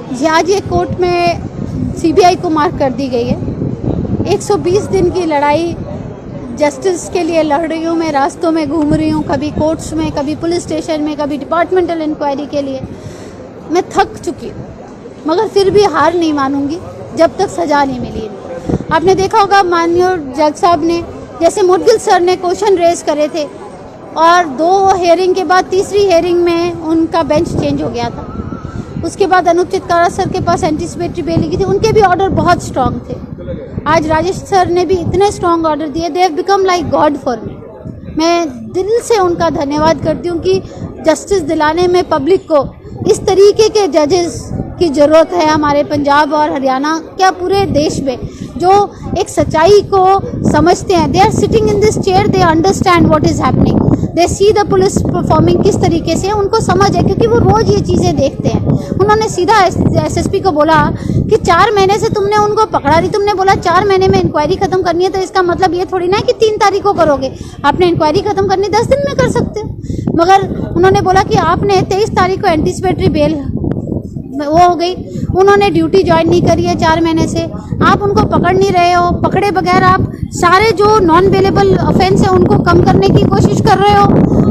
जी, आज ये कोर्ट में सीबीआई को मार्क कर दी गई है। 120 दिन की लड़ाई जस्टिस के लिए लड़ रही हूँ मैं, रास्तों में घूम रही हूँ, कभी कोर्ट्स में, कभी पुलिस स्टेशन में, कभी डिपार्टमेंटल इंक्वायरी के लिए। मैं थक चुकी हूँ, मगर फिर भी हार नहीं मानूंगी जब तक सज़ा नहीं मिली। आपने देखा होगा माननीय जज साहब ने, जैसे मुदगिल सर ने क्वेश्चन रेज करे थे और 2 हेयरिंग के बाद तीसरी हेयरिंग में उनका बेंच चेंज हो गया था। उसके बाद अनुचित कारा सर के पास एंटीसिपेटरी बेल की थी, उनके भी ऑर्डर बहुत स्ट्रांग थे। आज राजेश सर ने भी इतने स्ट्रांग ऑर्डर दिए, they have become like God for me. मैं दिल से उनका धन्यवाद करती हूँ कि जस्टिस दिलाने में पब्लिक को इस तरीके के जजेस की ज़रूरत है हमारे पंजाब और हरियाणा, क्या पूरे देश में, जो एक सच्चाई को समझते हैं। They are sitting in this chair, they understand what is happening, they see the police performing किस तरीके से, उनको समझ है क्योंकि वो रोज़ ये चीज़ें देखते हैं। उन्होंने सीधा एसएसपी को बोला कि 4 महीने से तुमने उनको पकड़ा रही, तुमने बोला 4 महीने में इंक्वायरी खत्म करनी है, तो इसका मतलब ये थोड़ी ना है कि 3 तारीख को करोगे। आपने इंक्वायरी खत्म करनी 10 दिन में कर सकते हो। मगर उन्होंने बोला कि आपने 23 तारीख को एंटीसिपेटरी बेल वो हो गई, उन्होंने ड्यूटी ज्वाइन नहीं करी है 4 महीने से, आप उनको पकड़ नहीं रहे हो, पकड़े बगैर आप सारे जो नॉन बेलेबल ऑफेंस है उनको कम करने की कोशिश कर रहे हो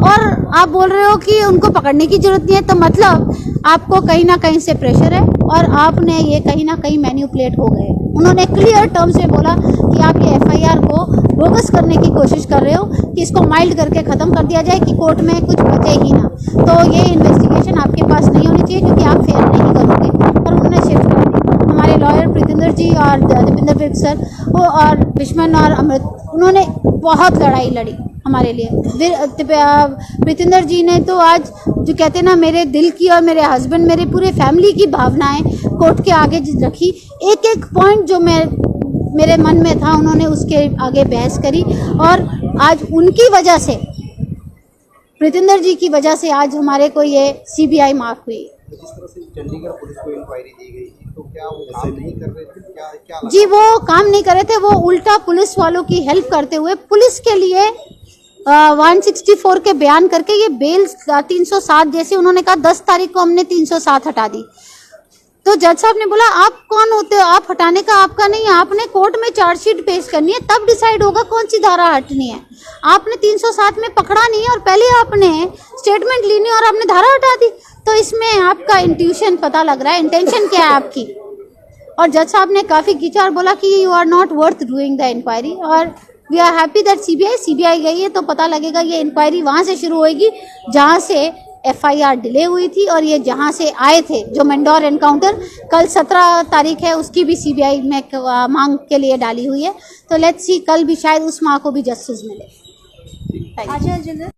और आप बोल रहे हो कि उनको पकड़ने की जरूरत नहीं है। तो मतलब आपको कहीं ना कहीं से प्रेशर है और आपने ये कहीं ना कहीं मैनिपुलेट हो गए। उन्होंने क्लियर टर्म्स में बोला कि आप ये एफआईआर को बोगस करने की कोशिश कर रहे हो कि इसको माइल्ड करके ख़त्म कर दिया जाए कि कोर्ट में कुछ बचे ही ना। तो ये इन्वेस्टिगेशन आपके पास नहीं होनी चाहिए क्योंकि आप फेयर नहीं करोगे। और उन्होंने शिफ्ट कर दी। हमारे लॉयर प्रीतिंदर जी और दीपेंद्र विर्क सर वो और विश्वन और अमृत, उन्होंने बहुत लड़ाई लड़ी हमारे लिए। प्रीतिंदर जी ने तो आज जो कहते हैं ना, मेरे दिल की और मेरे हस्बैंड, मेरे पूरे फैमिली की भावनाएं कोर्ट के आगे रखी। एक एक पॉइंट जो मेरे मन में था उन्होंने उसके आगे बहस करी और आज उनकी वजह से, प्रीतिंदर जी की वजह से आज हमारे को ये सीबीआई मार्क हुई। जिस तरह से चंडीगढ़ पुलिस को इंक्वायरी दी गई थी, तो क्या वो काम नहीं कर रहे थे? क्या जी, वो काम नहीं कर रहे थे, वो उल्टा पुलिस वालों की हेल्प करते हुए पुलिस के लिए 164 के बयान करके ये बेल 307 जैसे उन्होंने कहा 10 तारीख को हमने 307 हटा दी। तो जज साहब ने बोला आप कौन होते हो, आप हटाने का आपका नहीं है, आपने कोर्ट में चार्जशीट पेश करनी है, तब डिसाइड होगा कौन सी धारा हटनी है। आपने 307 में पकड़ा नहीं है और पहले आपने स्टेटमेंट ली नहीं और आपने धारा हटा दी। तो इसमें आपका इंट्यूशन पता लग रहा है, इंटेंशन क्या है आपकी। और जज साहब ने काफ़ी खींचा और बोला कि you are not worth doing the inquiry. और we are happy that CBI गई है, तो पता लगेगा ये इंक्वायरी वहाँ से शुरू होएगी जहाँ से एफआईआर डिले हुई थी और ये जहाँ से आए थे, जो मंडौर एनकाउंटर कल 17 तारीख है, उसकी भी सीबीआई में मांग के लिए डाली हुई है। तो लेट्स सी, कल भी शायद उस माँ को भी जस्टिस मिले।